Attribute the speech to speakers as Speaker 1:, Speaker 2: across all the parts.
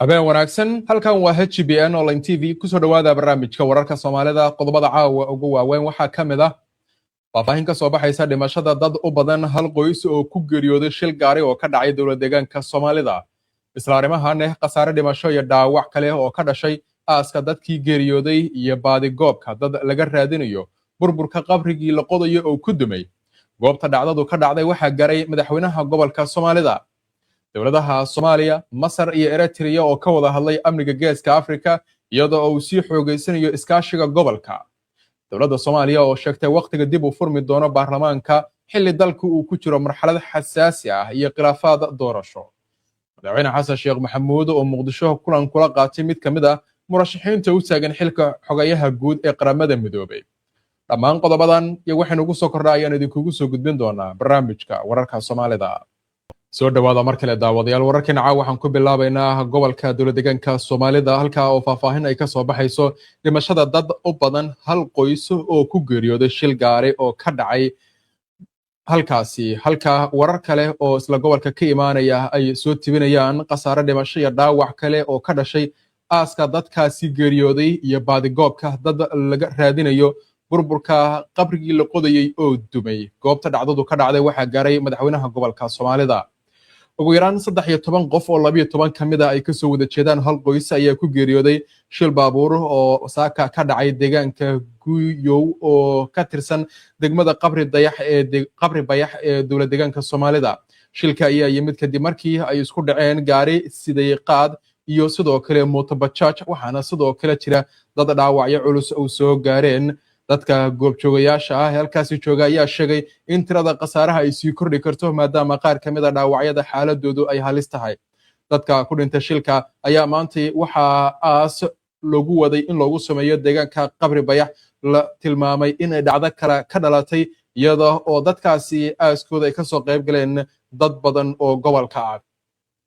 Speaker 1: habeen wanaagsan halkan waa HBN Online TV kusoo dhawaada barnaamijka wararka Soomaalida qodobada caawa ugu waaweyn waxaa kamid ah faahfaahin ka soo baxaysa dhimashada dad u badan hal qoys oo ku geeriyooday shil gaari oo ka dhacay dowlad deegaanka Soomaalida isla arrimahan khasaare dhimasho iyo dhaawac kale oo ka dhashay aaska dadkii geeriyooday iyo baadi goobka dad laga raadinayo burburka qabrigii la qodayo oo ku dumay goobta dhacdadu ka dhacday waxaa garay madaxweynaha gobolka Soomaalida dowladaha Soomaaliya, Masar iyo Eritrea oo ka wada hadlay amniga geeska Afrika iyadoo uu sii xoogeysanayo iskaashiga gobolka. Dowladda Soomaaliya oo sheegtay waqtiga dib u furmi doono baarlamaanka xilli dalku uu ku jiro marxalad xasaasi ah iyo khilaafaad doorasho. Madaxweyne Xasan Sheekh Maxamuud oo Muqdisho kulan kula qaatay mid kamid ah murashaxiinta u taagan xilka xogayaha guud ee qaramada midoobay. Dhammaan qodobadan iyo waxaynu ugu soo kordhayaan idinkugu soo gudbin doonaa barnaamijka wararka Soomaalida. soo dhawaada mar kale daawadayaal wararkeena caawa waxaan ku bilaabaynaa gobolka dowlad deegaanka Soomaalida halka oo faahfaahin ay ka soo baxayso dhimashada dad u badan hal qoys oo ku geeriyooday shil gaari oo ka dhacay halkaasi halka warar kale oo isla gobolka ka imaanaya ay soo tibinayaan khasaare dhimasho iyo dhaawac kale oo ka dhashay aaska dadkaasi geeriyooday iyo baadigoobka dad laga raadinayo burburka qabrigii la qodayay oo dumay goobta dhacdadu ka dhacday waxaa gaaray madaxweynaha gobolka Soomaalida ugu yaraan 13 qof oo 12 kamid ah ay ka soo wada jeedaan hal qoys ayaa ku geeriyooday shil baabuur oo saaka ka dhacay deegaanka Guyow oo ka tirsan degmada Qabri Bayax ee dowlad deegaanka Soomaalida shilka ayaa yimid kadib markii ay isku dhaceen gaari siday qaad iyo sidoo kale mooto bajaaj waxaana sidoo kale jira dad dhaawacyo culus oo soo gaareen dadka goobjoogayaasha ah halkaasi jooga ayaa sheegay in tirada khasaaraha ay sii kordhi karto maadaama qaar kamid ah dhaawacyada xaaladoodu ay halis tahay dadka ku dhintay shilka ayaa maanta waxa loogu waday in loogu sameeyo deegaanka Qabri Bayax la tilmaamay in ay dhacdo kale ka dhalatay iyada oo dadkaasi aaskooda ay ka soo qayb galeen dad badan oo gobolka ah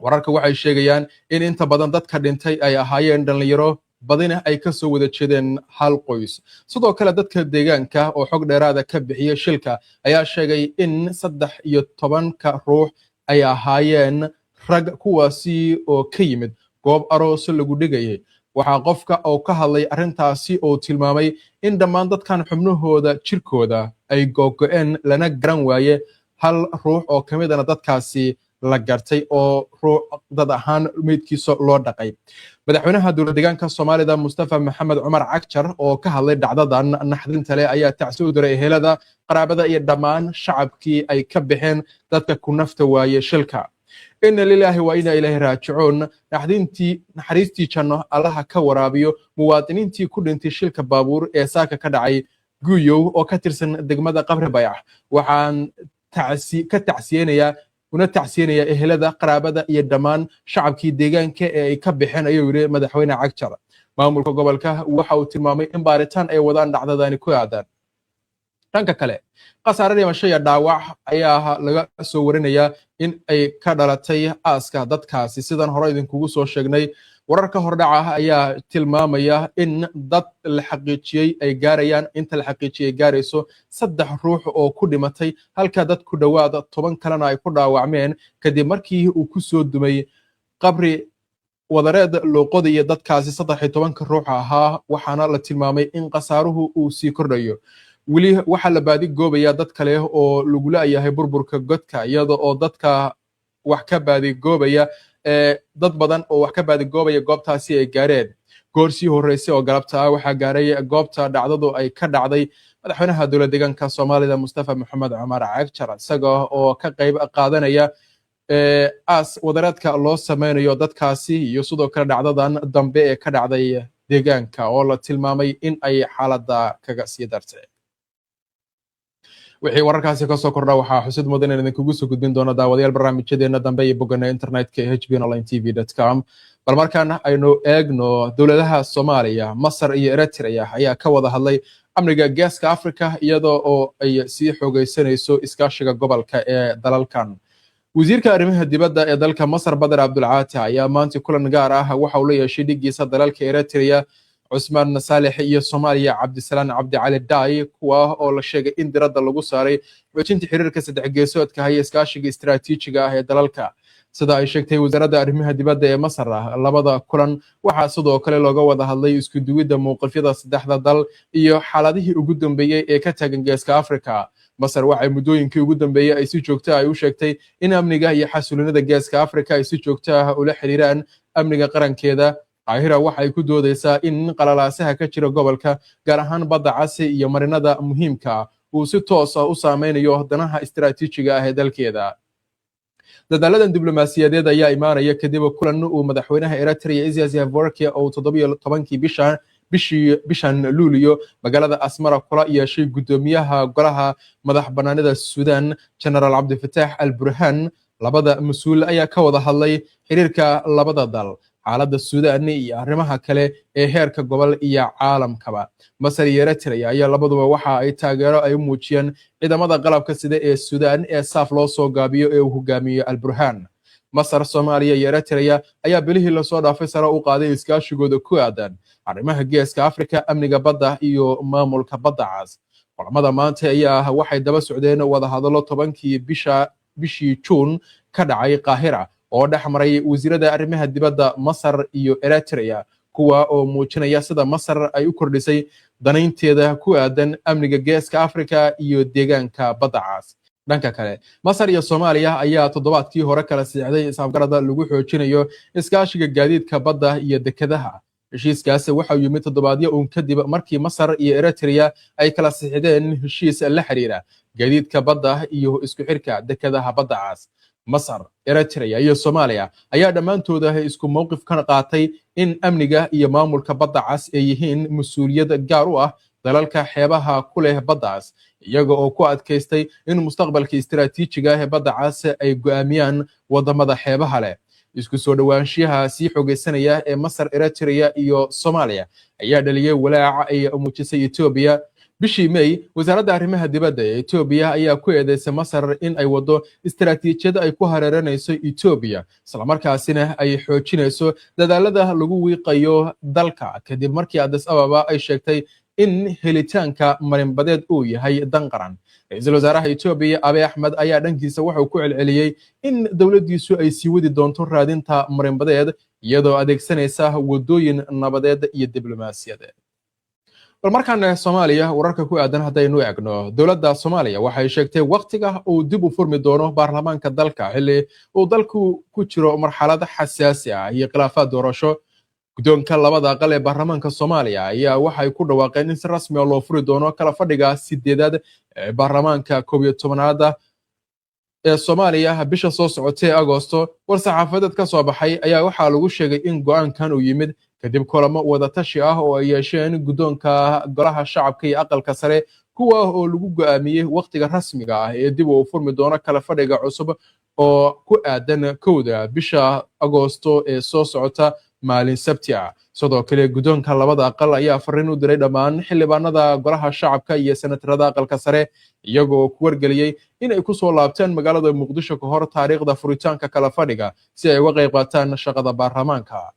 Speaker 1: wararka waxay sheegayaan in inta badan dadka dhintay ay ahaayeen dhalinyaro badina ay ka soo wada jeedeen hal qoys sidoo kale dadka deegaanka oo xog dheeraada ka bixiyay shilka ayaa sheegay in 13 ruux ay ahaayeen rag kuwaasi oo ka yimid goob aroos lagu dhigayay waxaa qofka oo ka hadlay arintaasi oo tilmaamay in dhammaan dadkan xubnahooda jirkooda ay go'go'een lana garan waaye hal ruux oo kamid ah dadkaasi la gartay oo dad ahaan meydkiisa loo dhaqay madaxweynaha dowlad deegaanka Soomaalida Mustafa Maxamed Cumar Cagjar oo ka hadlay dhacdadan naxdinta leh ayaa tacsi u diray ehelada qaraabada iyo dhammaan shacabkii ay ka bixeen dadka ku nafta waaye shilka inna lillahi wa inna ilayhi raaji'uun naxariistii janno allaha ka waraabiyo muwaadiniintii ku dhintay shilka baabuur ee saaka ka dhacay Guyow oo ka tirsan degmada Qabri Bayax waxaan ka tacsiyeynaya ehelada qaraabada iyo dhammaan shacabkii deegaanka ee ay ka bixeen ayuu yiri madaxweyne Cagjar maamulka gobolka waxa uu tilmaamay in baaritaan ay wadaan dhacdadani ku aadan dhanka kale khasaare dhimasho iyo dhaawac ayaa laga soo warinaya in ay ka dhalatay aaska dadkaasi sidan hore idinkugu soo sheegnay wararka hordhaca ayaa tilmaamaya in dad la xaqiijiyay ay gaarayaan inta la xaqiijiyay gaarayso 3 ruux oo ku dhimatay halka dad ku dhawaad 10 kalena ay ku dhaawacmeen kadib markii uu ku soo dumay qabri wadareed loo qodayo dadkaasi 13 ruux ahaa waxaana la tilmaamay in khasaaruhu uu sii kordhayo wali waxa la baadi goobaya dad kale oo lagu leeyahay burburka godka iyada oo dadka wax ka baadi goobaya dad badan oo wax ka baadi goobaya goobtaasi ay gaareen goorsii horeysay oo galabta waxa gaaray goobta dhacdadu ay ka dhacday madaxweynaha dowlad deegaanka Soomaalida Mustafa Maxamed Cumar Cagjar isaga oo ka qayb qaadanaya wadareedka loo sameynayo dadkaasi iyo sidoo kale dhacdadan dambe ee ka dhacday deegaanka oo la tilmaamay in ay xaaladda kaga sii dartay wixii wararkaasi ka soo kordha waxa xusid mudan in idinkugu soo gudbin doono daawadayaal barnaamijyadeena dambe iyo bogana internetka hbonlinetv.com bal markaan aynu eegno dowladaha Soomaaliya Masar iyo Eritrea ayaa ka wada hadlay amniga geeska Afrika iyadoo oo ay sii xoogeysanayso iskaashiga gobolka ee dalalkan wasiirka arrimaha dibadda ee dalka Masar Badr Abdulcaati ayaa maanta kulan gaar ah waxa uu la yeeshay dhigiisa dalalka Eritrea Cusmaan Saalix iyo Soomaaliya Cabdisalaan Cabdi Cali Daay kuwa oo la sheegay in diradda lagu saaray xoojinta xiriirka saddex geesoodka ah iyo iskaashiga istiraatiijiga ah ee dalalka sida ay sheegtay wasaaradda arrimaha dibadda ee Masar. Labada kulan waxaa sidoo kale looga wada hadlay isku duwidda mowqifyada saddexda dal iyo xaaladihii ugu dambeeyay ee ka taagan Geeska Afrika. Masar waxay muddooyinkii ugu dambeeyay ay si joogto ah u sheegtay in amniga iyo xasiloonida Geeska Afrika ay si joogto ah ula xiriiraan amniga qarankeeda. Qaahira waxay ku doodaysaa in qalalaasaha ka jira gobolka, gaar ahaan Badda Cas iyo marinada muhiimka ah, uu si toos ah u saameynayo danaha istiraatiijiga ah ee dalkeeda. Dadaaladan diblomaasiyadeed ayaa imaanaya kadib kulan uu madaxweynaha Eritrea Isaias Afwerki oo 17kii bishan Luulyo magaalada Asmara kula yeeshay gudoomiyaha golaha madax banaanida Suudaan General Abdel al-Burhan. Labada mas'uul ayaa ka wada hadlay xiriirka labada dal, xaaladda Suudaan iyo arrimaha kale ee heerka gobol iyo caalamkaba. Masar iyo Eritrea ayaa labaduba waxa ay taageero ay muujiyeen ciidamada qalabka sida ee Suudaan ee SAF loo soo gaabiyo ee uu hogaamiyo al-Burhan. Masar, Soomaaliya iyo Eritrea ayaa bilihii la soo dhaafay sare u qaaday iskaashigooda ku aadan arrimaha Geeska Afrika, amniga badda iyo maamulka Badda Cas. Kulamada maanta ayaa waxay daba socdeen wada hadallo 10kii bishii Juun ka dhacay Qaahira oo dhex maray wasiirada arrimaha dibadda Masar iyo Eritrea, kuwa oo muujinaya sida Masar ay u kordhisay danaynteeda ku aadan amniga Geeska Afrika iyo deegaanka Badda Cas. Dhanka kale, Masar iyo Soomaaliya ayaa toddobaadkii hore kala siixday isafgarada lagu xoojinayo iskaashiga gaadiidka badda iyo dekedaha. Heshiiskaasi waxa uu yimid toddobaadyo uun kadib markii Masar iyo Eritrea ay kala siixdeen heshiis la xiriira gaadiidka badda iyo isku xirka dekedaha Badda Cas. Masar, Eritrea iyo Soomaaliya ayaa dhammaantooda isku mowqif ka qaatay in amniga iyo maamulka Badda Cas ay yihiin mas'uuliyad gaar u ah dalalka xeebaha ku leh Badda Cas, iyaga oo ku adkaystay in mustaqbalka istiraatiijiga ah ee Badda Cas ay go'aamiyaan wadamada xeebaha leh. Isku soo dhawaanshiyaha sii xogeysanaya ee Masar, Eritrea iyo Soomaaliya ayaa dhaliyay walaaca ay muujisay Ethiopia. Bishii May, wasaaradda arrimaha dibadda ee Ethiopia ayaa ku eedeysay Masar in ay wado istiraatiijiyad ay ku hareeranayso Ethiopia, isla markaasina ay xoojinayso dadaalada lagu wiiqayo dalka kadib markii Addis Ababa ay sheegtay in helitaanka marinbadeed uu yahay dan qaran. Ra'iisul wasaaraha Ethiopia Abiy Ahmed ayaa dhankiisa wuxuu ku celceliyay in dowladdiisu ay sii wadi doonto raadinta marinbadeed iyadoo adeegsanaysa wadooyin nabadeed iyo diblomaasiyadeed. bal markaan Soomaaliya wararka ku aadan haddaynu eegno, dowladda Soomaaliya waxay sheegtay waqtiga uu dib u furmi doono baarlamaanka dalka xilli uu dalku ku jiro marxalad xasaasi ah iyo khilaafaad doorasho. Guddoonka labada aqal ee baarlamaanka Soomaaliya ayaa waxay ku dhawaaqeen in si rasmi ah loo furi doono kala fadhiga 8aad ee baarlamaanka 11aad ee Soomaaliya bisha soo socotay Agoosto. War-saxaafadeed ka soo baxay ayaa waxaa lagu sheegay in go'aankan uu yimid kadib kulamo wada tashi ah oo ay yeesheen guddoonka golaha shacabka iyo aqalka sare, kuwa oo lagu go'aamiyey waqtiga rasmiga ah ee dib u furmi doono kala fadhiga cusub oo ku aadan 1 bisha Agoosto ee soo socota maalin Sabti ah. Sidoo kale, guddoonka labada aqal ayaa fariin u diray dhammaan xildhibaanada golaha shacabka iyo senatarada aqalka sare, iyagoo ku wargeliyay in ay ku soo laabtaan magaalada Muqdisho ka hor taariikhda furitaanka kala fadhiga si ay uga qayb qaataan shaqada baarlamaanka.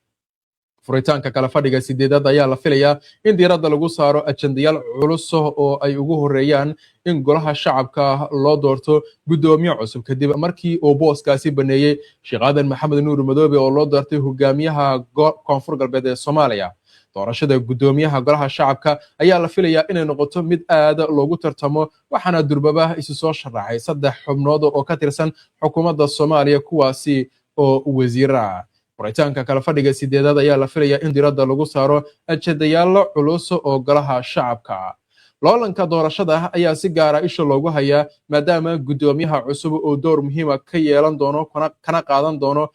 Speaker 1: Furitaanka kala fadhiga 8aad ayaa la filayaa in diiradda lagu saaro ajendayaal culus oo ay ugu horeeyaan in golaha shacabka loo doorto guddoomiye cusub kadib markii uu booskaasi baneeyay Sheekh Aadan Maxamed Nuur Madoobe oo loo doortay hogaamiyaha Koonfur Galbeed ee Soomaaliya. Doorashada guddoomiyaha golaha shacabka ayaa la filayaa inay noqoto mid aad loogu tartamo, waxaana durbaba isu soo sharaxay 3 xubnood oo ka tirsan xukuumadda Soomaaliya, kuwaasi oo wasiirra. Furitaanka kala fadhiga 8aad ayaa la filayaa in diiradda lagu saaro ajendayaal culus oo golaha shacabka. Loolanka doorashada ayaa si gaar ah isha loogu hayaa maadaama guddoomiyaha cusub uu door muhiim ah ka yeelan doono kana qaadan doono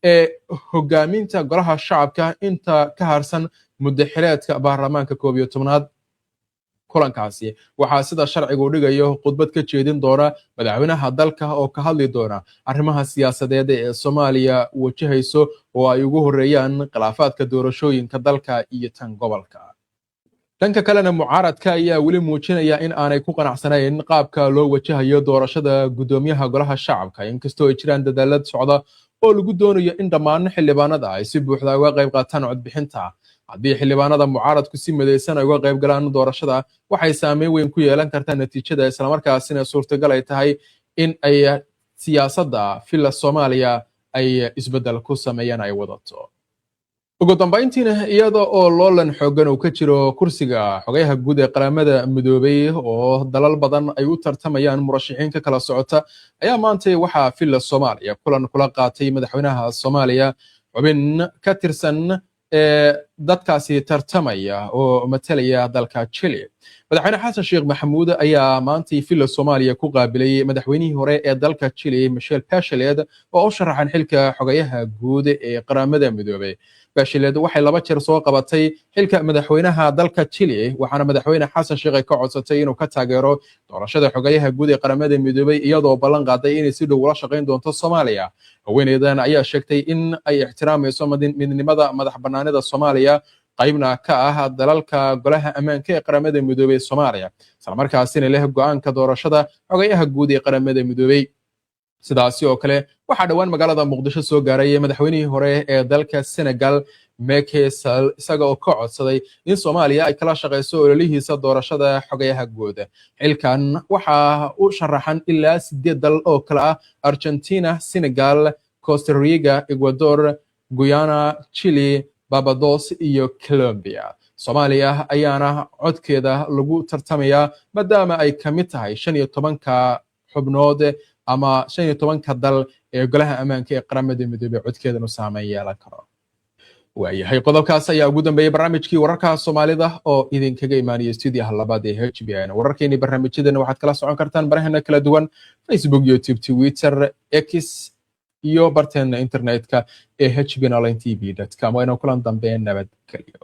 Speaker 1: ee hogaaminta golaha shacabka inta ka harsan muddo xileedka baarlamaanka 11aad. Kulankaasi waxaa sida sharcigu dhigayo khudbad ka jeedin doona madaxweynaha dalka oo ka hadli doona arrimaha siyaasadeed ee Soomaaliya wajahayso oo ay ugu horeeyaan khilaafaadka doorashooyinka dalka iyo tan gobolka. dhanka kalena, mucaaradka ayaa weli muujinaya in aanay ku qanacsanayn qaabka loo wajahayo doorashada guddoomiyaha golaha shacabka, inkastoo ay jiraan dadaalad socda oo lagu doonayo in dhammaan xildhibaanada ay si buuxda uga qayb qaataan codbixinta. haddii xildhibaanada mucaaradku si midaysan ay uga qayb galaan doorashada, waxay saameyn weyn ku yeelan kartaa natiijada, islamarkaasina suurtagal ay tahay in ay siyaasadda filla Soomaaliya ay isbeddel ku sameeyaan ay wadato ugu dambayntiina iyada oo loolan xoogan uu ka jiro kursiga xogayaha guud ee qaramada midoobay oo dalal badan ay u tartamayaan murashaxiin ka kala socota ayaa maanta waxaa filla Soomaaliya kulan kula qaatay madaxweynaha Soomaaliya xubin ka tirsan dadkaasi tartamaya oo matalaya dalka Chile madaxweyne xasan sheekh maxamuud ayaa maanta filla Soomaaliya ku qaabilay madaxweynihii hore ee dalka Chile Michelle Bachelet oo u sharaxan xilka xogayaha guud ee qaramada midoobay Bachelet waxay laba jeer soo qabatay xilka madaxweynaha dalka Chile waxaana madaxweyne xasan sheekh ka codsatay inuu ka taageero doorashada xogayaha guud ee qaramada midoobay iyadoo ballan qaaday inay si dhow ula shaqeyn doonto Soomaaliya haweeneydan ayaa sheegtay in ay ixtiraamayso midnimada madax bannaanida Soomaaliya qaybna ka ah dalalka golaha ammaanka ee qaramada midoobay Soomaaliya isla markaasina leh go'aanka doorashada xogayaha guud ee qaramada midoobay sidaasi oo kale waxaa dhawaan magaalada Muqdisho soo gaaray madaxweynihii hore ee dalka Senegal Macky Sall isaga oo ka codsaday in Soomaaliya ay kala shaqeyso ololihiisa doorashada xogayaha guud xilkan waxa uu sharaxan ilaa 8 dal oo kala ah Argentina Senegal Costa Rica Ecuador Guyana Chile Barbados iyo Colombia Soomaaliya ayaana codkeeda lagu tartamaya maadaama ay kamid tahay 15ka xubnood ama 15ka dal ee golaha ammaanka ee qaramada midoobay codkeedana saameyn yeelan karo waayahay qodobkaas ayaa ugu dambeeyay barnaamijkii wararka Soomaalida oo idinkaga imaanaya studio-ha labaad ee HBN wararkeeni barnaamijyadeena waxaad kala socon kartaan baraheena kala duwan Facebook YouTube Twitter X iyo barteena internetka ee hbnonlinetv.com waa inaan kulan dambe nabad geliyo